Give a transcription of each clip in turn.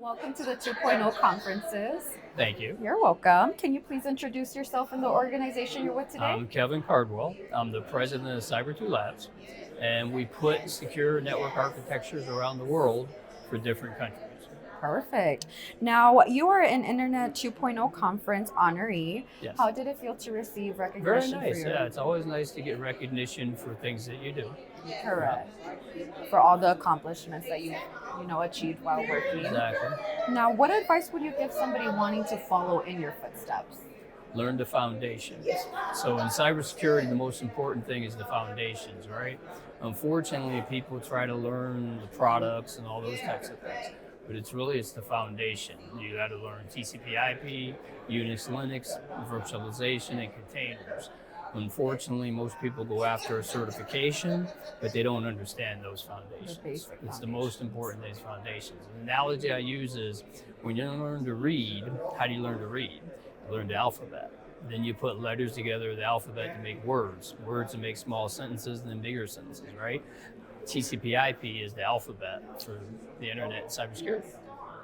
Welcome to the 2.0 conferences. Thank you. You're welcome. Can you please introduce yourself and the organization you're with today? I'm Kevin Cardwel. I'm the president of Cyber 2 Labs, and we put secure network architectures around the world for different countries. Perfect. Now, you are an Internet 2.0 conference honoree. Yes. How did it feel to receive Very recognition nice. for your Yeah, it's always nice to get recognition for things that you do. Correct. For all the accomplishments that you achieved while working. Exactly. Now, what advice would you give somebody wanting to follow in your footsteps? Learn the foundations. So in cybersecurity, the most important thing is the foundations, right? Unfortunately, people try to learn the products and all those types of things, but it's the foundation. You got to learn TCP/IP, Unix, Linux, virtualization, and containers. Unfortunately, most people go after a certification, but they don't understand those foundations. It's the most important, these foundations. The analogy I use is when you learn to read, how do you learn to read? You learn the alphabet. Then you put letters together, the alphabet to make words to make small sentences and then bigger sentences, right? TCP/IP is the alphabet for the internet and cybersecurity.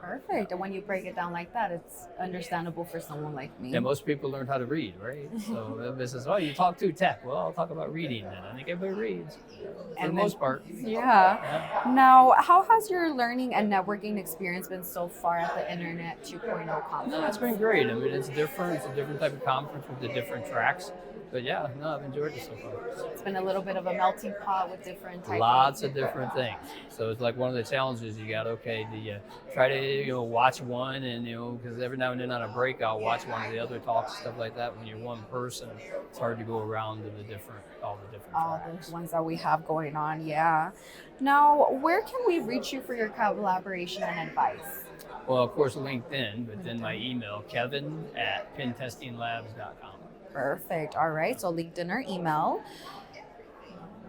Perfect. And when you break it down like that, it's understandable for someone like me. Yeah, most people learned how to read, right? So everybody says, "Oh, you talk too tech." Well, I'll talk about reading then. I think everybody reads for the most part. Yeah. Now, how has your learning and networking experience been so far at the Internet 2.0 conference? No, it's been great. I mean, it's different. It's a different type of conference with the different tracks. But yeah, no, I've enjoyed it so far. It's been a little bit of a melting pot with different types. Lots of different things. So it's like one of the challenges you got. Okay, do you try to watch one and because every now and then on a break I'll watch one of the other talks and stuff like that. When you're one person, it's hard to go around to all the different tracks. The ones that we have going on. Yeah. Now, where can we reach you for your collaboration and advice? Well, of course, LinkedIn, but then my email, kevin@pentestinglabs.com. Perfect. All right. So LinkedIn or email.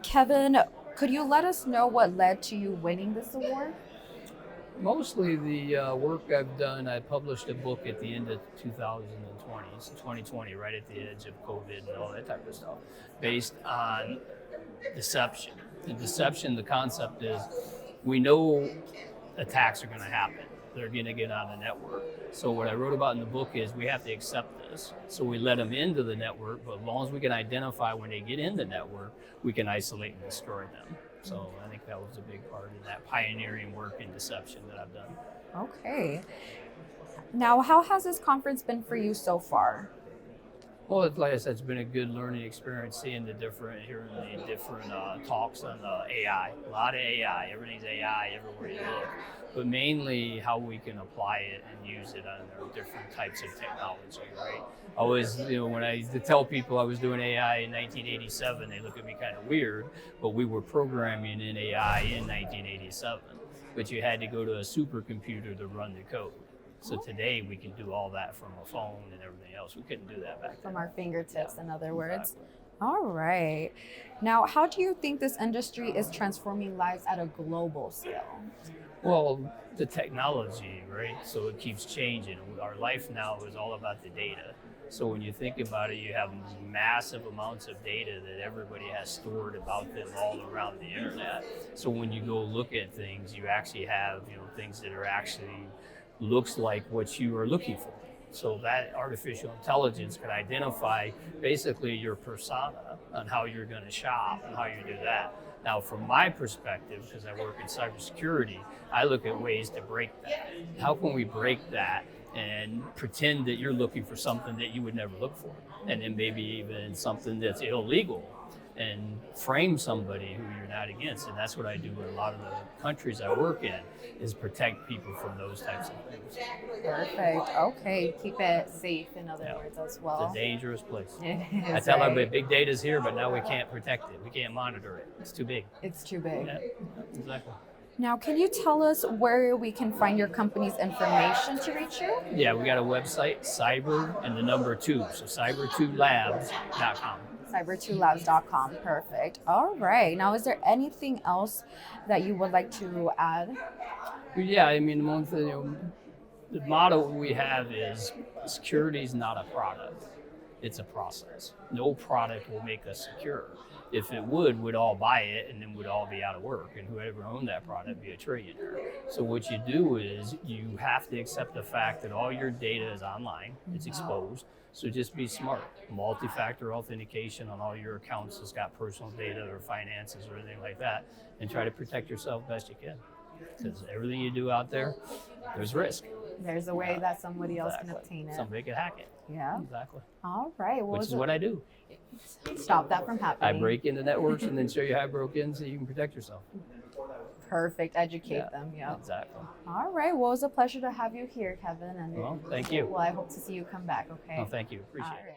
Kevin, could you let us know what led to you winning this award? Mostly the work I've done. I published a book at the end of 2020, so 2020, right at the edge of COVID and all that type of stuff, based on deception. The concept is we know attacks are going to happen. They're going to get on the network. So what I wrote about in the book is we have to accept this. So we let them into the network, but as long as we can identify when they get in the network, we can isolate and destroy them. So I think that was a big part of that pioneering work in deception that I've done. Okay. Now, how has this conference been for you so far? Well, like I said, it's been a good learning experience hearing the different talks on AI. A lot of AI. Everything's AI everywhere you look. But mainly how we can apply it and use it on different types of technology, right? I always, when I tell people I was doing AI in 1987, they look at me kind of weird, but we were programming in AI in 1987. But you had to go to a supercomputer to run the code. So today we can do all that from a phone and everything else. We couldn't do that back then. From our fingertips, Yeah, in other words. Exactly. All right. Now, how do you think this industry is transforming lives at a global scale? Well, the technology, right? So it keeps changing. Our life now is all about the data. So when you think about it, you have massive amounts of data that everybody has stored about them all around the internet. So when you go look at things, you actually have, things that are actually looks like what you are looking for. So that artificial intelligence can identify basically your persona on how you're going to shop and how you do that. Now, from my perspective, because I work in cybersecurity, I look at ways to break that. How can we break that and pretend that you're looking for something that you would never look for, and then maybe even something that's illegal, and frame somebody who you're not against? And that's what I do in a lot of the countries I work in, is protect people from those types of things. Perfect. Okay. Keep it safe, in other words, as well. It's a dangerous place. I I tell everybody big data's here, but now we can't protect it. We can't monitor it. It's too big. It's too big. Yeah, exactly. Now, can you tell us where we can find your company's information to reach you? Yeah, we got a website, cyber and the number 2, so cyber2labs.com. cyber2labs.com. Perfect. All right. Now, is there anything else that you would like to add? Yeah, I mean, one thing, the motto we have is security is not a product, it's a process. No product will make us secure. If it would all buy it, and then we'd all be out of work, and whoever owned that product would be a trillionaire. So what you do is you have to accept the fact that all your data is online, it's exposed. So just be smart. Multi-factor authentication on all your accounts that's got personal data or finances or anything like that, and try to protect yourself best you can. Because everything you do out there, there's risk. There's a way that somebody else can obtain it. Somebody could hack it. Yeah. Exactly. All right. Well, Which is what I do. Stop that from happening. I break into networks and then show you how I broke in so you can protect yourself. Perfect. Educate them. Yeah. Exactly. All right. Well, it was a pleasure to have you here, Kevin. And Well, thank you. well, I hope to see you come back. Okay. Well, thank you. Appreciate it. All right.